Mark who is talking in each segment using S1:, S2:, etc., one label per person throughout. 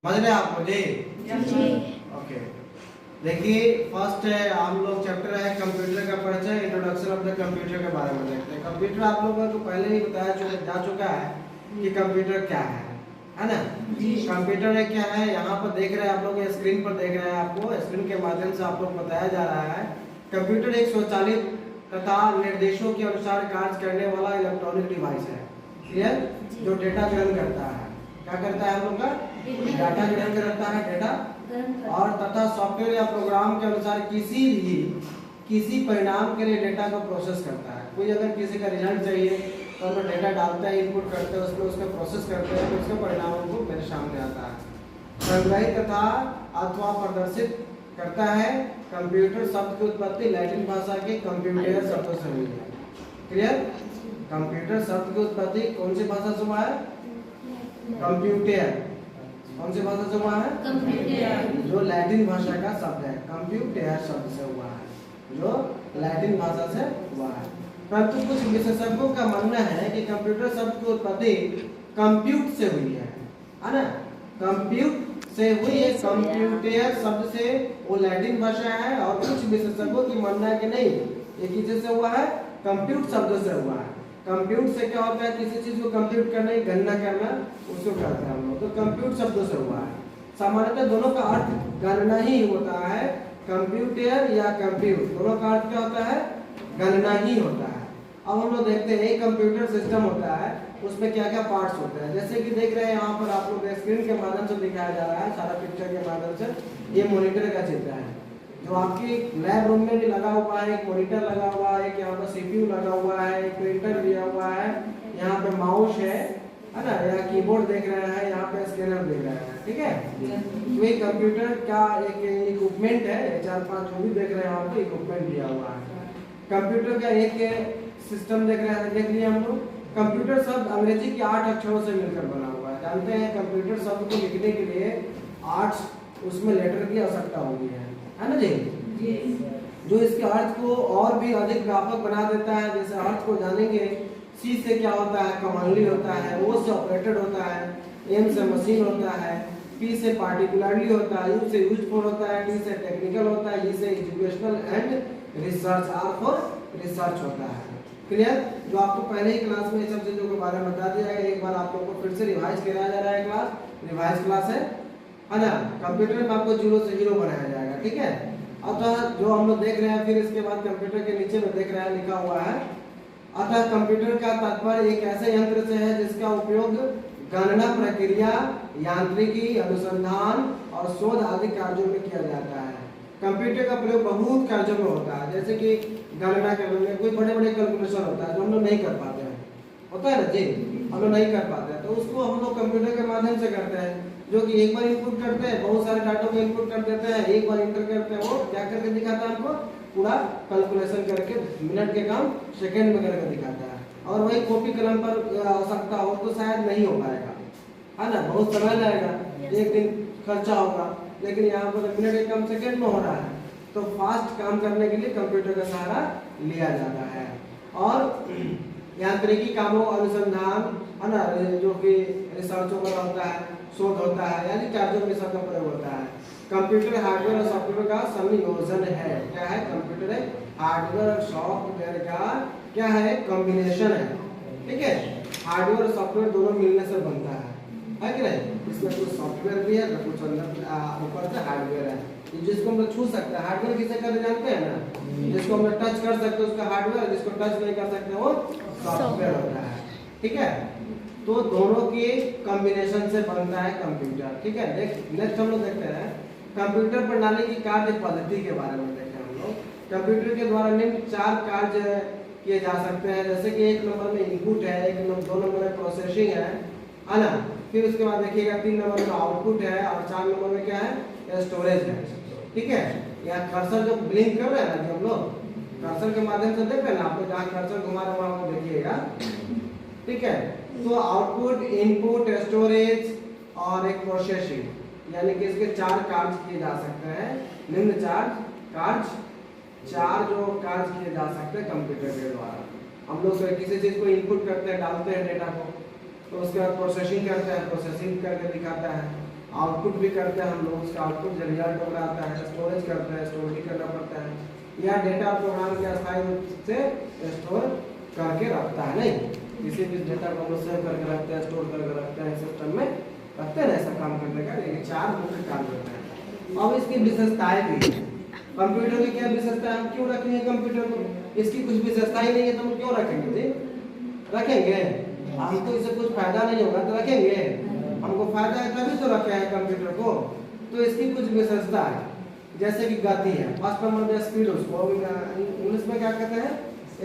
S1: समझ रहे आप मुझे?
S2: जी।
S1: ओके, देखिए फर्स्ट है हम लोग चैप्टर है कंप्यूटर का परिचय, इंट्रोडक्शन ऑफ द कंप्यूटर के बारे में देखते हैं। कंप्यूटर आप लोगों को पहले ही बताया जा चुका है कि कंप्यूटर क्या है ना?
S2: जी।
S1: कंप्यूटर है क्या है, यहाँ पर देख रहे हैं आप लोग, स्क्रीन पर देख रहे हैं, आपको स्क्रीन के माध्यम से आप लोग बताया जा रहा है। कंप्यूटर एक स्वचालित तथा निर्देशों के अनुसार कार्य करने वाला इलेक्ट्रॉनिक डिवाइस है, क्लियर? जो डेटा ग्रहण करता है, क्या करता है हम लोग का? डाटा ग्रहण करता है, डेटा और तथा सॉफ्टवेयर या प्रोग्राम के अनुसार किसी परिणाम के लिए डेटा को प्रोसेस करता है। कोई अगर किसी का रिजल्ट चाहिए तो हम डेटा डालते हैं, इनपुट करते हैं, उसमें उसका प्रोसेस करते हैं, तो उसका परिणाम हमको मेरे सामने आता है। संग्रहित तथा अथवा प्रदर्शित करता है। कंप्यूटर शब्द की उत्पत्ति लैटिन भाषा के कंप्यूटर शब्द से हुई है, क्लियर? कंप्यूटर शब्द की उत्पत्ति कौन सी भाषा से हुआ है? कंप्यूटर। कौन सी भाषा से हुआ है?
S2: कंप्यूटर।
S1: जो लैटिन भाषा का शब्द है, कंप्यूटर शब्द से हुआ है, जो लैटिन भाषा से हुआ है। परंतु कुछ विशेषज्ञों का मानना है कि कंप्यूटर शब्द की उत्पत्ति कंप्यूट से हुई है ना? कंप्यूट से हुई है, कंप्यूटर शब्द से, वो लैटिन भाषा है। और कुछ विशेषज्ञों की मानना है कि नहीं, ये किसी से हुआ है? कंप्यूट शब्द से हुआ है। कंप्यूट से क्या होता है? किसी चीज को कंप्यूट करना, गणना करना, उसको कहते हैं हम लोग। तो कंप्यूट शब्द से हुआ है। सामान्यतः दोनों का अर्थ गणना ही होता है, कंप्यूटर या कंप्यूट, दोनों का अर्थ क्या होता है? गणना ही होता है। अब हम लोग देखते हैं एक कंप्यूटर सिस्टम होता है, उसमें क्या क्या पार्ट्स होते हैं। जैसे कि देख रहे हैं यहाँ पर आप लोग स्क्रीन के माध्यम से दिखाया जा रहा है, सारा पिक्चर के माध्यम से। ये मॉनिटर का चित्र है, जो आपकी लैब रूम में भी लगा हुआ है। एक मॉनिटर लगा हुआ है, एक यहाँ पर सीपीयू लगा हुआ है, एक प्रिंटर दिया हुआ है, यहाँ पे माउस है ना, यहाँ कीबोर्ड देख रहे हैं, यहाँ पे स्कैनर देख रहे हैं, ठीक है? तो ये कंप्यूटर का एक इक्विपमेंट है, 4-5 जो भी देख रहे हैं आपको इक्विपमेंट दिया हुआ है। कंप्यूटर का एक सिस्टम देख रहे हैं, देख लिए हम लोग। कंप्यूटर शब्द अंग्रेजी के 8 अक्षरों से मिलकर बना हुआ है। जानते हैं कंप्यूटर शब्द को लिखने के लिए 8 उसमें लेटर की आवश्यकता होती है ना जी? जो इसके अर्थ को और भी अधिक व्यापक बना देता है। जैसे अर्थ को जानेंगे, सी से क्या होता है? कॉमनली होता है, ओ से ऑपरेटेड होता है, एम से मशीन होता है, पी से पार्टिकुलरली होता है, यू से यूजफुल होता है, टी से टेक्निकल होता है, ई से educational and research, R for research होता है, क्लियर? जो आपको पहले ही क्लास में सब चीजों के बारे में बता दिया गया। एक बार आप लोगों को फिर से रिवाइज कराया जा रहा है, क्लास रिवाइज क्लास है ना? कंप्यूटर में आपको 0 से 0 बनाया जाएगा, ठीक है? अतः जो हम लोग देख रहे हैं, फिर इसके बाद कंप्यूटर के नीचे में देख रहे हैं लिखा हुआ है, अतः कंप्यूटर का तात्पर्य एक ऐसे यंत्र से है जिसका उपयोग गणना प्रक्रिया, यांत्रिकी, अनुसंधान और शोध आदि कार्यों में किया जाता है। कंप्यूटर का प्रयोग बहुत कार्यों में होता है, जैसे कि गणना करने में कोई बड़े बड़े कैलकुलेशन होता है जो हम लोग नहीं कर पाते हैं, होता है ना जी? हम लोग नहीं कर पाते हैं, तो उसको हम लोग कंप्यूटर के माध्यम से करते हैं। जो कि एक बार इनपुट करते हैं, बहुत सारे डाटा को इनपुट कर देते हैं, एक बार इंटर करते हैं, वो क्या करके दिखाता है हमको? पूरा कैलकुलेशन करके मिनट के काम सेकंड में करके दिखाता है। और वही कॉपी कलम पर आवश्यकता हो तो शायद नहीं हो पाएगा, है ना? बहुत समय लगेगा, एक दिन खर्चा होगा। लेकिन यहाँ पर मिनट के काम सेकंड में हो रहा है, तो फास्ट काम करने के लिए कंप्यूटर का सहारा लिया जाता है। और यांत्रिकी कामों, अनुसंधान, है ना, जो कि रिसर्च वगैरह होता है, शोध होता है, यानी कार्यों में इसका प्रयोग होता है। कंप्यूटर हार्डवेयर और सॉफ्टवेयर का संयोजन है। क्या है? कंप्यूटर है हार्डवेयर और सॉफ्टवेयर का क्या है? कॉम्बिनेशन है, ठीक है? हार्डवेयर और सॉफ्टवेयर दोनों मिलने से बनता है कि नहीं? इसमें कुछ सॉफ्टवेयर भी है तो कुछ अंदर ऊपर से हार्डवेयर है। जिसको हम लोग छू सकते हैं, हार्डवेयर किसे कहते जानते हैं ना? जिसको हम लोग टच कर सकते हैं उसका हार्डवेयर, जिसको टच नहीं कर सकते वो सॉफ्टवेयर होता है, ठीक है? तो दोनों के कॉम्बिनेशन से बनता है कंप्यूटर, ठीक है? नेक्स्ट हम लोग देखते हैं कंप्यूटर प्रणाली की कार्य पद्धति के बारे में देखते हैं हम लोग। कंप्यूटर के द्वारा निम्न 4 कार्य किए जा सकते हैं। जैसे कि 1 नंबर में इनपुट है, 2 नंबर में प्रोसेसिंग है ना? फिर उसके बाद देखिएगा 3 नंबर में आउटपुट है, और 4 नंबर में क्या है? स्टोरेज है, ठीक है? यहाँ कर्सर जो ब्लिंक कर रहे हैं ना, हम लोग कर्सर के माध्यम से देख रहे हैं ना, आपको जहाँ कर्सर घुमा रहा है वहाँ देखिएगा, ठीक है? तो आउटपुट, इनपुट, स्टोरेज और एक प्रोसेसिंग, यानी कि इसके 4 कार्य किए जा सकते हैं। निम्न 4 जो कार्य किए जा सकते हैं कंप्यूटर के द्वारा। हम लोग किसी चीज को इनपुट करते हैं, डालते हैं डेटा को, तो उसके बाद प्रोसेसिंग करते हैं, प्रोसेसिंग करके दिखाता है, आउटपुट भी करते हैं हम लोग, उसका आउटपुट जो रिजल्ट होकर आता है, स्टोरेज करते हैं, स्टोर भी करना पड़ता है, या डेटा प्रोग्राम के अस्थायी रूप से स्टोर करके रखता है। नहीं, किसी भी डेटा को हम सेव करके रखते हैं, स्टोर करके रखते हैं, सिस्टम में रखते हैं ऐसा काम करने का। लेकिन 4 मुख्य काम करते हैं। अब इसकी विशेषताएं भी है। कंप्यूटर की क्या विशेषता है, हम क्यों रखेंगे कंप्यूटर को? इसकी कुछ विशेषता ही नहीं है तो हम क्यों रखेंगे जी? रखेंगे, हमको इससे कुछ फायदा नहीं होगा तो रखेंगे? हमको फायदा है तभी तो रखे हैं कंप्यूटर को। तो इसकी कुछ विशेषता है, जैसे कि गति है। फर्स्ट नंबर में स्पीड, उसको इंग्लिश में क्या कहते हैं?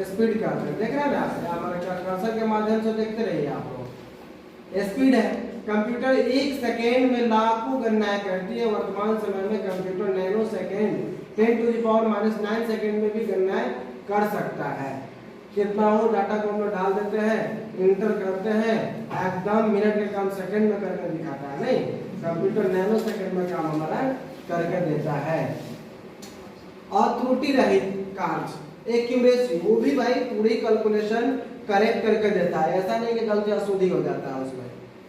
S1: स्पीड कहते हैं। देख रहे हैं ना, हमारे कर्सर के माध्यम से देखते रहिए आप लोग। स्पीड है, कंप्यूटर 1 सेकेंड में लाखों गणनाएं करती है। वर्तमान समय में कंप्यूटर नैनो सेकेंड 10⁻⁹ सेकेंड में भी गणनाएं कर सकता है। कितना हो डाटा को हम लोग डाल देते हैं, इंटर करते हैं, एकदम मिनट के काम सेकंड में करके दिखाता है। नहीं, कंप्यूटर नैनो सेकंड में काम हमारा करके देता है। और त्रुटि रहित कार्य, एक्यूरेसी, वो भी भाई पूरी कैलकुलेशन करेक्ट करके देता है। ऐसा नहीं कि गलती अशुद्धि हो जाता है, उसमें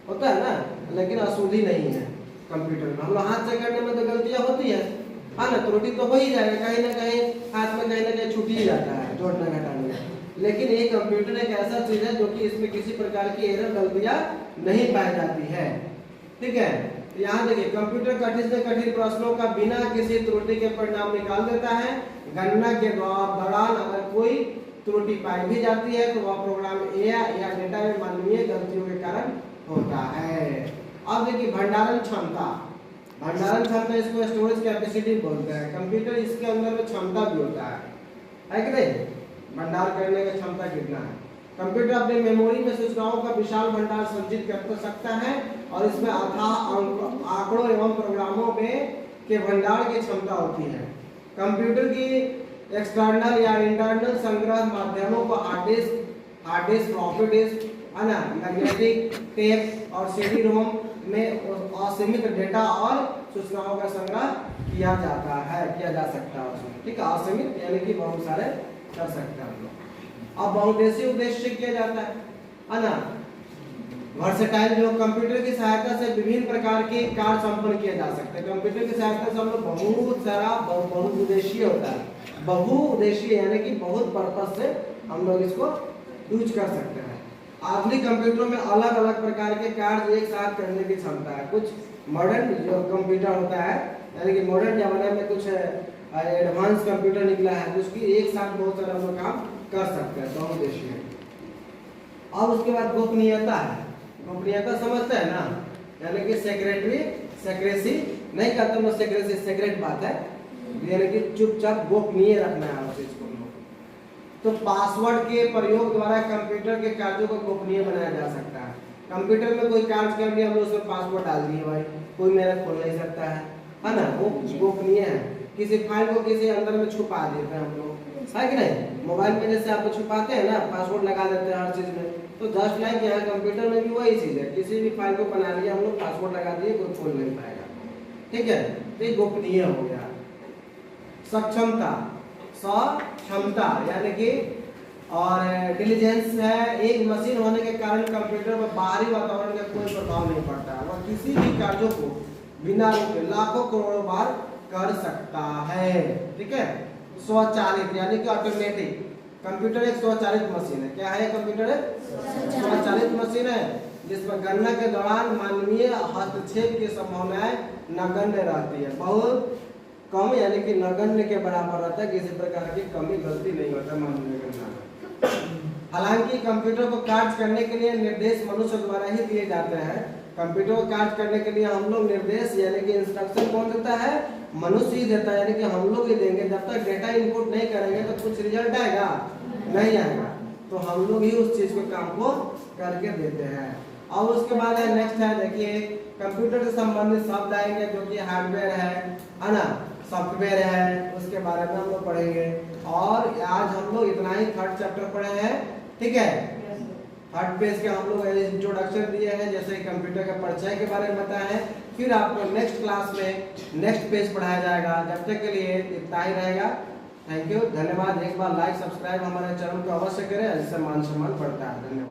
S1: होता है ना, लेकिन अशुद्धि नहीं है कंप्यूटर में। हम लोग हाथ से करने में तो गलतियां होती है, हाँ ना, त्रुटि तो हो ही जाएगा, कहीं ना कहीं हाथ में कहीं ना कहीं छूट ही जाता है जोड़ने घटाने में। लेकिन ये कंप्यूटर एक ऐसा चीज है जो कि इसमें किसी प्रकार की एरर गलतियां नहीं पाई जाती है। ठीक है, यहाँ देखिए, कंप्यूटर कठिन से कठिन प्रश्नों का बिना किसी त्रुटि के परिणाम निकाल देता है। गणना के दौरान अगर कोई त्रुटि पाई भी जाती है तो वह प्रोग्राम या डेटा में मानवीय गलतियों के कारण होता है। अब देखिए भंडारण क्षमता, भंडारण क्षमता इसको स्टोरेज कैपेसिटी बोलते हैं। कंप्यूटर इसके अंदर में क्षमता भी होता है कि नहीं? भंडार करने की क्षमता कितना है? कंप्यूटर अपने मेमोरी में सूचनाओं का विशाल भंडार संचित कर सकता है और इसमें अथाह आंकड़ों एवं प्रोग्रामों में के भंडार की क्षमता होती है। कंप्यूटर की एक्सटर्नल या इंटरनल संग्रह माध्यमों को हार्ड डिस्क, फ्लॉपी डिस्क, है ना, मैग्नेटिक टेप और सीडी रोम में असीमित डेटा और सूचनाओं का संग्रह किया जा सकता है उसमें। ठीक है, असीमित यानी कि बहुत सारे कर सकते हैं हम लोग। अब बहुउद्देशीय उद्देश्य से किया जाता है ना। वर्सेटाइल, जो कंप्यूटर की सहायता से विभिन्न प्रकार के कार्य संपन्न किए जा सकते हैं। कंप्यूटर की सहायता से हम लोग बहुत सारा बहुउद्देशीय होता है। बहुउद्देशीय यानी कि बहुत पर्पस से हम लोग इसको यूज कर सकते हैं। आधुनिक कंप्यूटरों में अलग अलग प्रकार के कार्य एक साथ करने की क्षमता है। कुछ मॉडर्न जो कंप्यूटर होता है, यानी कि मॉडर्न जमाने में कुछ एडवांस कंप्यूटर निकला है तो उसकी एक साथ बहुत सारा हम लोग काम कर सकते हैं, बहुउद्देशीय। और उसके बाद गोपनीयता है। गोपनीयता समझते हैं ना, यानी कि सेक्रेसी नहीं कहते हम लोग, सेक्रेसी सेक्रेट बात है, यानी कि चुपचाप गोपनीय रखना है उस चीज को। तो पासवर्ड के प्रयोग द्वारा कंप्यूटर के कार्यों को गोपनीय बनाया जा सकता है। कंप्यूटर में कोई कार्य कर लिया, हम लोग उसमें पासवर्ड डाल दिए भाई, कोई मेरा खोल नहीं सकता है ना, वो गोपनीय है। किसी फाइल को किसी अंदर में छुपा देते हैं हम लोग, है कि नहीं? मोबाइल में जैसे आप छुपाते हैं ना, पासवर्ड लगा देते हैं हर चीज में, तो जस्ट लाइक यहाँ कंप्यूटर में भी वही चीज है। किसी भी फाइल को बना लिया हम लोग, पासवर्ड लगा दिए, कोई खोल नहीं पाएगा। ठीक है, तो ये गोपनीय हो गया। सक्षमता, क्षमता यानी कि और डिलीजेंस है। एक मशीन होने के कारण कंप्यूटर पर बाहरी वातावरण का कोई प्रभाव नहीं पड़ता है। वह किसी भी कार्यों को बिना रुके लाखों करोड़ों बार कर सकता है। ठीक है, स्वचालित यानी कि ऑटोमेटिक। कंप्यूटर एक स्वचालित मशीन है। क्या है कंप्यूटर? स्वचालित मशीन है जिसमें गणना के दौरान मानवीय हस्तक्षेप की संभावनाएं नगण्य रहती है, बहुत कम, यानी कि नगण्य के बराबर रहता है। किसी प्रकार की कमी गलती नहीं होता मानवीय गणना में। हालांकि कंप्यूटर को कार्य करने के लिए निर्देश मनुष्य द्वारा ही दिए जाते हैं। कंप्यूटर को कार्य करने के लिए हम लोग निर्देश यानी कि इंस्ट्रक्शन कौन देता है? मनुष्य ही देता है, यानी कि हम लोग ही देंगे। जब तक डेटा इनपुट नहीं करेंगे तो कुछ रिजल्ट आएगा नहीं आएगा, तो हम लोग ही उस चीज को काम को करके देते हैं। और उसके बाद है नेक्स्ट है, देखिए कंप्यूटर से संबंधित शब्द आएंगे जो कि हार्डवेयर है ना, सॉफ्टवेयर है, उसके बारे में हम लोग पढ़ेंगे। और आज हम लोग इतना ही थर्ड चैप्टर पढ़े हैं। ठीक है, थर्ड पेज के हम लोग इंट्रोडक्शन दिए हैं, जैसे कंप्यूटर के परिचय के बारे में बताया है। फिर आपको नेक्स्ट क्लास में नेक्स्ट पेज पढ़ाया जाएगा। जब तक के लिए इतना ही रहेगा। थैंक यू, धन्यवाद। एक बार लाइक सब्सक्राइब हमारे चैनल को अवश्य करें, इससे मान सम्मान बढ़ता है। धन्यवाद।